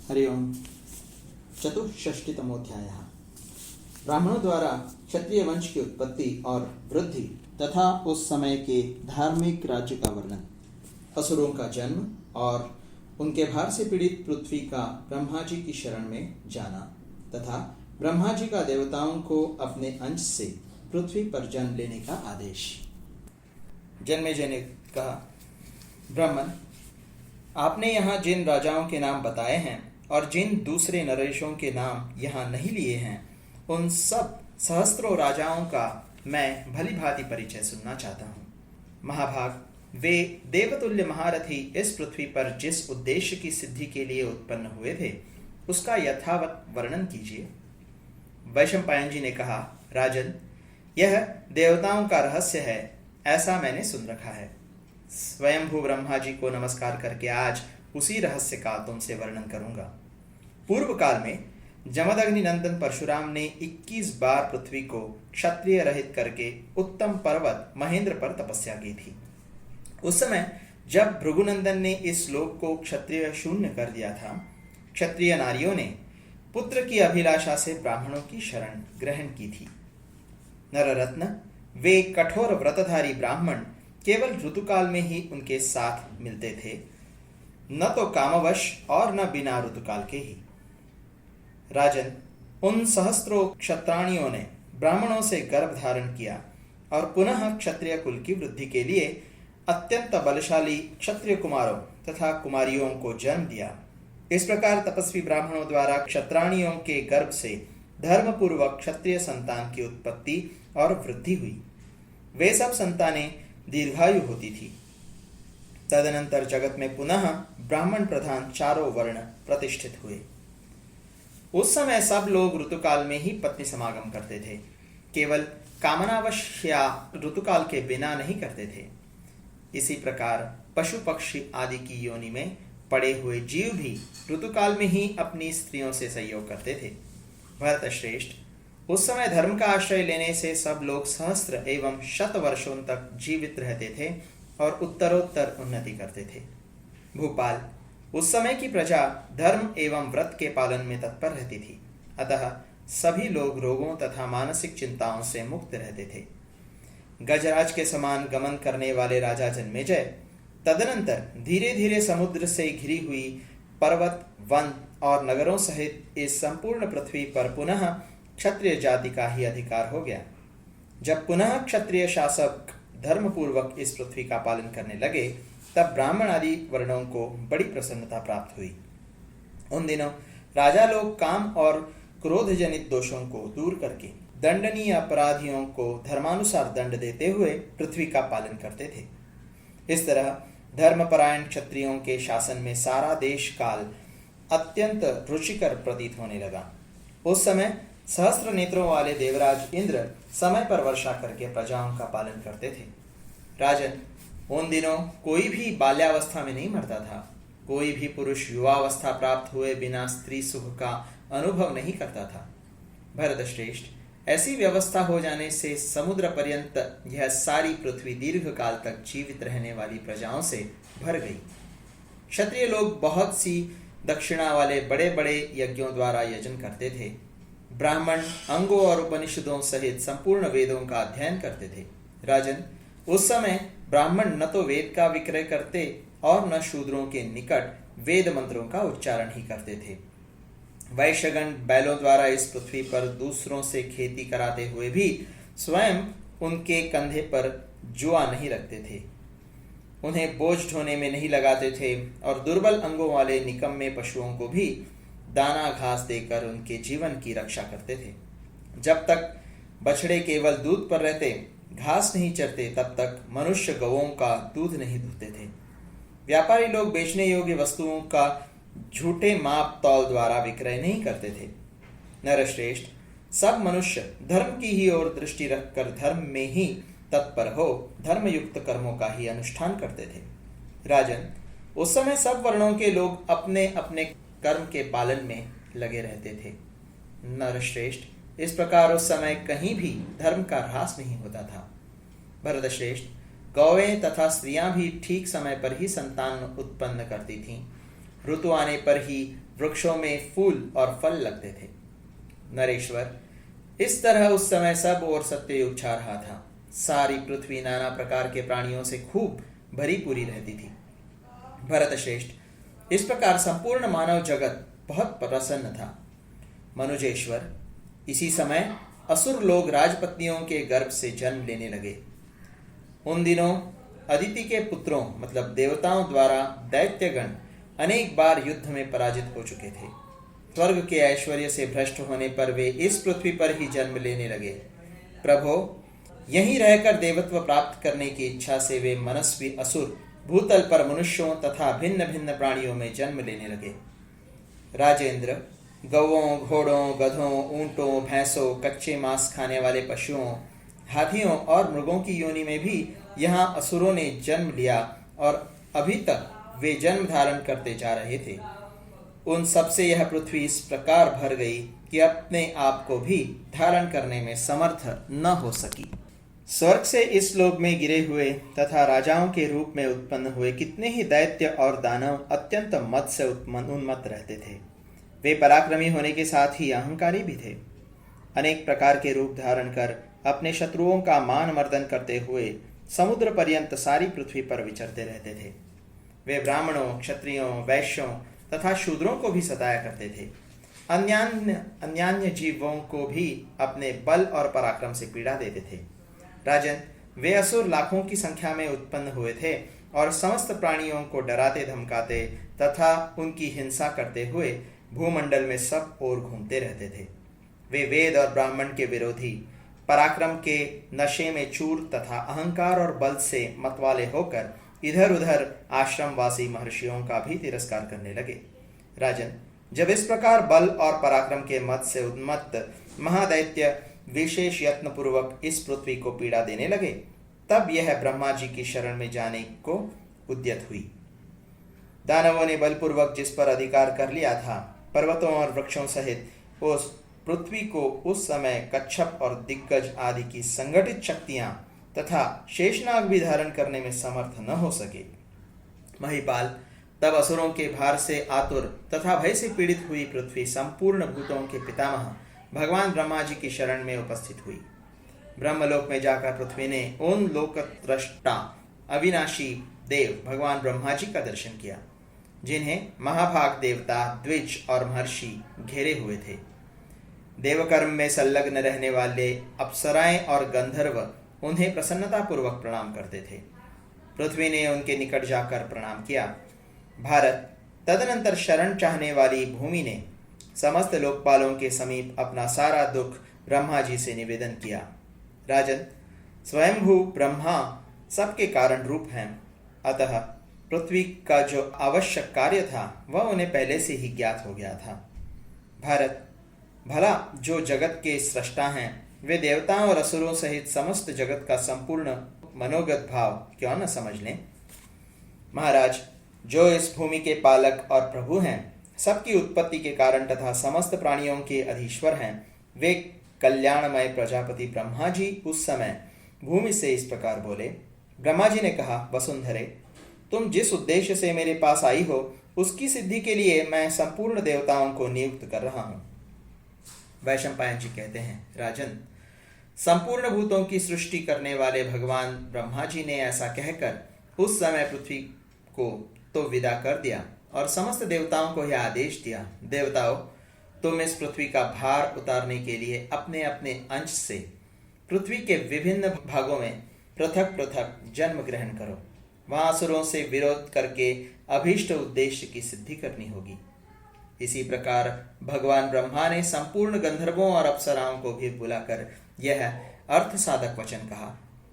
हरि ओम। चतुष्षष्टितमोऽध्यायः। ब्राह्मणों द्वारा क्षत्रिय वंश की उत्पत्ति और वृद्धि तथा उस समय के धार्मिक राज्य का वर्णन। असुरों का जन्म और उनके भार से पीड़ित पृथ्वी का ब्रह्मा जी की शरण में जाना तथा ब्रह्मा जी का देवताओं को अपने अंश से पृथ्वी पर जन्म लेने का आदेश। जन्मेजय ने कहा, ब्राह्मण, आपने यहाँ जिन राजाओं के नाम बताए हैं और जिन दूसरे नरेशों के नाम यहाँ नहीं लिए हैं, उन सब सहस्त्रों राजाओं का मैं भली भांति परिचय सुनना चाहता हूँ। महाभाग, वे देवतुल्य महारथी इस पृथ्वी पर जिस उद्देश्य की सिद्धि के लिए उत्पन्न हुए थे, उसका यथावत वर्णन कीजिए। वैशंपायन जी ने कहा, राजन, यह देवताओं का रहस्य है, ऐसा मैंने सुन रखा है। स्वयंभू ब्रह्मा जी को नमस्कार करके आज उसी रहस्य का तुमसे वर्णन करूंगा। पूर्व काल में जमदग्नि नंदन परशुराम ने 21 बार पृथ्वी को क्षत्रिय रहित करके उत्तम पर्वत महेंद्र पर तपस्या की थी। उस समय जब भृगुनंदन ने इस लोक को क्षत्रिय शून्य कर दिया था, क्षत्रिय नारियों ने पुत्र की अभिलाषा से ब्राह्मणों की शरण ग्रहण की थी। नररत्न, वे कठोर व्रतधारी ब्राह्मण केवल ऋतुकाल में ही उनके साथ मिलते थे, न तो कामवश और न बिना ऋतुकाल के ही। राजन, उन सहस्त्रों क्षत्राणियों ने ब्राह्मणों से गर्भ धारण किया और पुनः क्षत्रिय कुल की वृद्धि के लिए अत्यंत बलशाली क्षत्रिय कुमारों तथा कुमारियों को जन्म दिया। इस प्रकार तपस्वी ब्राह्मणों द्वारा क्षत्राणियों के गर्भ से धर्मपूर्वक क्षत्रिय संतान की उत्पत्ति और वृद्धि हुई। वे सब संतानें दीर्घायु होती थी। तदनंतर जगत में पुनः ब्राह्मण प्रधान चारों वर्ण प्रतिष्ठित हुए। उस समय सब लोग ऋतुकाल में ही पत्नी समागम करते थे, केवल कामनावश या ऋतुकाल के बिना नहीं करते थे। इसी प्रकार पशु पक्षी आदि की योनि में पड़े हुए जीव भी ऋतुकाल में ही अपनी स्त्रियों से संयोग करते थे। भरत श्रेष्ठ, उस समय धर्म का आश्रय लेने से सब लोग सहस्त्र एवं शत वर्षों तक जीवित रहते थे और उत्तरोत्तर उन्नति करते थे। भूपाल, उस समय की प्रजा धर्म एवं व्रत के पालन में तत्पर रहती थी, अतः सभी लोग रोगों तथा मानसिक चिंताओं से मुक्त रहते थे। गजराज के समान गमन करने वाले राजा जन्मेजय तदनंतर धीरे धीरे समुद्र से घिरी हुई पर्वत, वन और नगरों सहित इस संपूर्ण पृथ्वी पर पुनः क्षत्रिय जाति का ही अधिकार हो गया। जब पुनः क्षत्रिय शासक धर्मपूर्वक इस पृथ्वी का पालन करने लगे, तब ब्राह्मण आदि वर्णों को बड़ी प्रसन्नता प्राप्त हुई। उन दिनों राजा लोग काम और क्रोध जनित दोषों को दूर करके दंडनीय अपराधियों को धर्मानुसार दंड देते हुए पृथ्वी का पालन करते थे। इस तरह धर्मपरायण क्षत्रियों के शासन में सारा देश काल अत्यंत रुचिकर प्रतीत होने लगा। उस समय सहस्त्र नेत्रों वाले देवराज इंद्र समय पर वर्षा करके प्रजाओं का पालन करते थे। राजन, उन दिनों कोई भी बाल्यावस्था में नहीं मरता था, कोई भी पुरुष युवावस्था प्राप्त हुए बिना स्त्री सुख का अनुभव नहीं करता था। भरत श्रेष्ठ, ऐसी व्यवस्था हो जाने से समुद्र पर्यंत यह सारी पृथ्वी दीर्घ काल तक जीवित रहने वाली प्रजाओं से भर गई। क्षत्रिय लोग बहुत सी दक्षिणा वाले बड़े बड़े यज्ञों द्वारा यजन करते थे। ब्राह्मण अंगों और उपनिषदों सहित संपूर्ण वेदों का अध्ययन करते थे। राजन, उस समय ब्राह्मण न तो वेद का विक्रय करते और न शूद्रों के निकट वेद मंत्रों का उच्चारण ही करते थे। वैश्यगण बैलों द्वारा इस पृथ्वी पर दूसरों से खेती कराते हुए भी स्वयं उनके कंधे पर जुआ नहीं रखते थे, उन्हें बोझ ढोने में नहीं लगाते थे और दुर्बल अंगों वाले निकम्मे पशुओं को भी दाना घास देकर उनके जीवन की रक्षा करते थे। जब तक बछड़े केवल दूध पर रहते, घास नहीं चरते, तब तक मनुष्य गौओं का दूध नहीं दूहते थे। व्यापारी लोग बेचने योग्य वस्तुओं का झूठे माप तौल द्वारा विक्रय नहीं करते थे। नरश्रेष्ठ, सब मनुष्य धर्म की ही ओर दृष्टि रखकर धर्म में ही तत्पर हो धर्मयुक्त कर्मों का ही अनुष्ठान करते थे। राजन, उस समय सब वर्णों के लोग अपने अपने कर्म के पालन में लगे रहते थे। नरश्रेष्ठ, इस प्रकार उस समय कहीं भी धर्म का ह्रास नहीं होता था। भरतश्रेष्ठ, गौएं तथा स्त्रियां भी ठीक समय पर ही संतान उत्पन्न करती थीं। ऋतु आने पर ही वृक्षों में फूल और फल लगते थे। नरेश्वर, इस तरह उस समय सब और सत्ययुग छा रहा था। सारी पृथ्वी नाना प्रकार के प्राणियों से खूब भरी पूरी रहती थी। भरत श्रेष्ठ, इस प्रकार संपूर्ण मानव जगत बहुत प्रसन्न था। मनुजेश्वर, इसी समय असुर लोग राजपत्नियों के गर्भ से जन्म लेने लगे। उन दिनों अदिति के पुत्रों मतलब देवताओं द्वारा दैत्यगण अनेक बार युद्ध में पराजित हो चुके थे। स्वर्ग के ऐश्वर्य से भ्रष्ट होने पर वे इस पृथ्वी पर ही जन्म लेने लगे। प्रभो, यहीं रहकर देवत्व प्राप्त करने की इच्छा से वे मनस्वी असुर भूतल पर मनुष्यों तथा भिन्न भिन्न प्राणियों में जन्म लेने लगे। राजेंद्र, गौओं, घोड़ों, गधों, ऊंटों, भैंसों, कच्चे मांस खाने वाले पशुओं, हाथियों और मृगों की योनि में भी यहाँ असुरों ने जन्म लिया और अभी तक वे जन्म धारण करते जा रहे थे। उन सबसे यह पृथ्वी इस प्रकार भर गई कि अपने आप को भी धारण करने में समर्थ न हो सकी। स्वर्ग से इस लोक में गिरे हुए तथा राजाओं के रूप में उत्पन्न हुए कितने ही दैत्य और दानव अत्यंत मद से उन्मत्त रहते थे। वे पराक्रमी होने के साथ ही अहंकारी भी थे। अनेक प्रकार के रूप धारण कर अपने शत्रुओं का मान मर्दन करते हुए समुद्र पर्यंत सारी पृथ्वी पर विचरते रहते थे। वे ब्राह्मणों, क्षत्रियों, वैश्यों तथा शूद्रों को भी सताया करते थे। अन्यान्य जीवों को भी अपने बल और पराक्रम से पीड़ा देते थे। राजन, वे असुर लाखों की संख्या में उत्पन्न हुए थे और समस्त प्राणियों को डराते धमकाते तथा उनकी हिंसा करते हुए भूमंडल में सब ओर घूमते रहते थे। वे वेद और ब्राह्मण के विरोधी, पराक्रम के नशे में चूर तथा अहंकार और बल से मतवाले होकर इधर उधर आश्रमवासी महर्षियों का भी तिरस्कार करने लगे। राजन, जब इस प्रकार बल और पराक्रम के मत से उन्मत्त महादैत्य विशेष यत्न पूर्वक इस पृथ्वी को पीड़ा देने लगे, तब यह ब्रह्मा जी की शरण में जाने को उद्यत हुई। दानवों ने बलपूर्वक जिस पर अधिकार कर लिया था, पर्वतों और वृक्षों सहित उस पृथ्वी को उस समय कच्छप और दिग्गज आदि की संगठित शक्तियां तथा शेषनाग भी धारण करने में समर्थ न हो सके। महिपाल, तब असुरों के भार से आतुर तथा भय से पीड़ित हुई पृथ्वी संपूर्ण भूतों के पितामह भगवान ब्रह्मा जी की शरण में उपस्थित हुई। ब्रह्मलोक में जाकर पृथ्वी ने उन लोकद्रष्टा अविनाशी देव भगवान ब्रह्मा जी का दर्शन किया, जिन्हें महाभाग देवता, द्विज और महर्षि घेरे हुए थे। देवकर्म में संलग्न रहने वाले अप्सराएं और गंधर्व उन्हें प्रसन्नतापूर्वक प्रणाम करते थे। पृथ्वी ने उनके निकट जाकर प्रणाम किया। भारत, तदनंतर शरण चाहने वाली भूमि ने समस्त लोकपालों के समीप अपना सारा दुख ब्रह्मा जी से निवेदन किया। राजन, स्वयंभू ब्रह्मा सबके कारण रूप हैं, अतः पृथ्वी का जो आवश्यक कार्य था वह उन्हें पहले से ही ज्ञात हो गया था। भारत, भला जो जगत के सृष्टा हैं वे देवताओं और असुरों सहित समस्त जगत का संपूर्ण मनोगत भाव क्यों न समझ लें। महाराज, जो इस भूमि के पालक और प्रभु हैं, सबकी उत्पत्ति के कारण तथा समस्त प्राणियों के अधीश्वर हैं, वे कल्याणमय प्रजापति ब्रह्मा जी उस समय भूमि से इस प्रकार बोले। ब्रह्मा जी ने कहा, वसुंधरे, तुम जिस उद्देश्य से मेरे पास आई हो उसकी सिद्धि के लिए मैं संपूर्ण देवताओं को नियुक्त कर रहा हूं। वैशंपायन जी कहते हैं, राजन, संपूर्ण भूतों की सृष्टि करने वाले भगवान ब्रह्मा जी ने ऐसा कहकर उस समय पृथ्वी को तो विदा कर दिया और समस्त देवताओं को यह आदेश दिया, देवताओं, तुम इस पृथ्वी का भार उतारने के लिए अपने अपने अंश से पृथ्वी के विभिन्न भागों में पृथक पृथक जन्म ग्रहण करो। वहां असुरों से विरोध करके अभीष्ट उद्देश्य की सिद्धि करनी होगी। इसी प्रकार भगवान ब्रह्मा ने संपूर्ण गंधर्वों और अप्सराओं को भी बुलाकर यह अर्थ साधक वचन कहा।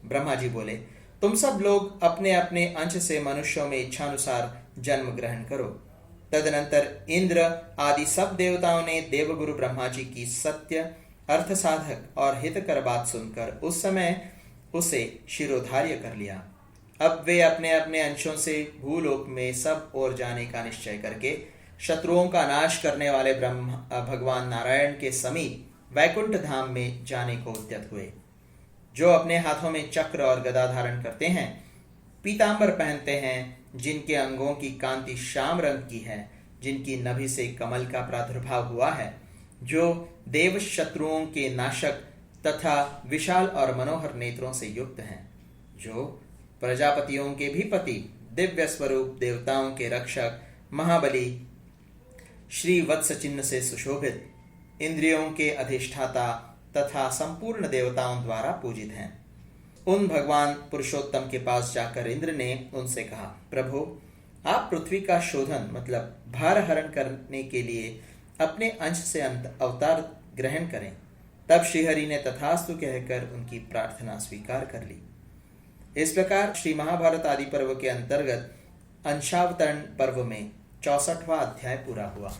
ब्रह्मा जी बोले, तुम सब लोग अपने अपने अंश से मनुष्यों में इच्छानुसार जन्म ग्रहण करो। तदनंतर इंद्र आदि सब देवताओं ने देवगुरु ब्रह्मा जी की सत्य, अर्थ साधक और हितकर बात सुनकर उस समय उसे शिरोधार्य कर लिया। अब वे अपने अपने अंशों से भूलोक में सब ओर जाने का निश्चय करके शत्रुओं का नाश करने वाले भगवान नारायण के समीप वैकुंठ धाम में जाने को उद्यत हुए। जो अपने हाथों में चक्र और गदा धारण करते हैं, पीतांबर पहनते हैं, जिनके अंगों की कांति श्याम रंग की है, जिनकी नभि से कमल का प्रादुर्भाव हुआ है, जो देव शत्रुओं के नाशक तथा विशाल और मनोहर नेत्रों से युक्त हैं, जो प्रजापतियों के भी पति, दिव्य स्वरूप देवताओं के रक्षक, महाबली, श्री वत्स चिन्ह से सुशोभित, इंद्रियों के अधिष्ठाता तथा संपूर्ण देवताओं द्वारा पूजित हैं। उन भगवान पुरुषोत्तम के पास जाकर इंद्र ने उनसे कहा, प्रभु, आप पृथ्वी का शोधन मतलब भार हरण करने के लिए अपने अंश से अवतार ग्रहण करें। तब श्रीहरि ने तथास्तु कहकर उनकी प्रार्थना स्वीकार कर ली। इस प्रकार श्री महाभारत आदि पर्व के अंतर्गत अंशावतरण पर्व में 64वां अध्याय पूरा हुआ।